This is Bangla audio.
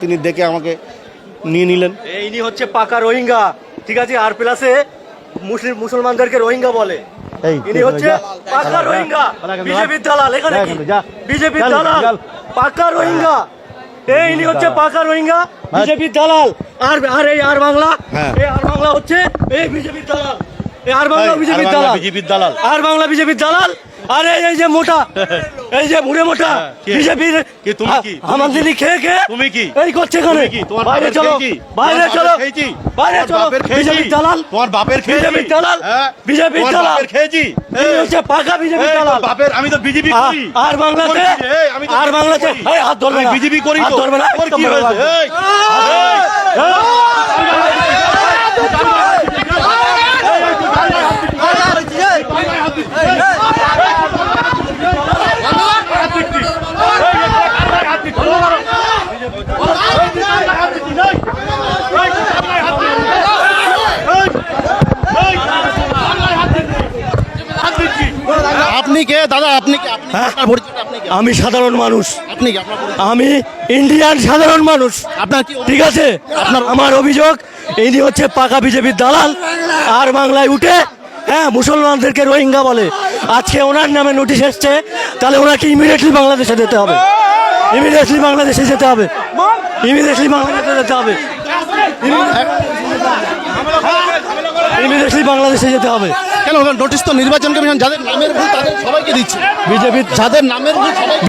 তিনি দেখে আমাকে নিয়ে নিলেন। ইনি হচ্ছে পাকা রোহিঙ্গা, ঠিক আছে। আর প্লাসে মুসলমানদেরকে রোহিঙ্গা বলে। ইনি হচ্ছে পাকা রোহিঙ্গা, বিজেপির দালাল। এখানে বিজেপির দালাল, পাকা রোহিঙ্গা। ইনি হচ্ছে পাকা রোহিঙ্গা, বিজেপির দালাল। আর এই আর বাংলা, এই আর বাংলা হচ্ছে এই বিজেপির দালাল। এই আর বাংলা বিজেপির দালাল, বিজেপির দালাল। আর বাংলা বিজেপির দালাল। আরে এই যে মোটা, এই যে মুড়ে মোটা বিজেপির, তুমি কি আমাদের খেয়ে খেয়ে তুমি কি এই করছে এখানে। বাইরে চলো, বাইরে চলো, বাইরে চলো। বিজেপির দালাল, তোমার বাপের খেয়েছি, বিজেপির দালাল, বিজেপির তোমার দালাল বাপের খেয়েছি। এই হচ্ছে পাকা বিজেপির দালাল। বাপের আমি তো বিজেপি করি। আর বাংলাতে, আমি তো আর বাংলাতে এই হাত ধরবে না, বিজেপি করি হাত তো। ধরবে না। তোর কি হয়েছে? আপনি কে দাদা? আপনি কি? আপনার পরিচয়টা আপনি কে? আমি সাধারণ মানুষ, আপনি কি? আপনার পরিচয়? আমি ইন্ডিয়ান সাধারণ মানুষ। আপনার কি? ঠিক আছে, আমার অভিযোগ ইনি হচ্ছে পাকা বিজেপির দালাল। আর বাংলায় উঠে মুসলমানদেরকে রোহিঙ্গা বলে। আজকে ওনার নামে নোটিশ এসছে, তাহলে ওনাকে ইমিডিয়েটলি বাংলাদেশে যেতে হবে, ইমিডিয়েটলি বাংলাদেশে যেতে হবে, ইমিডিয়েটলি বাংলাদেশে যেতে হবে, ইমিডিয়েটলি বাংলাদেশে যেতে হবে। কেন নোটিশ তো নির্বাচন কমিশন যাদের নামের ভুল তাদের সবাইকে দিচ্ছে। বিজেপির যাদের নামের ভুল সবাই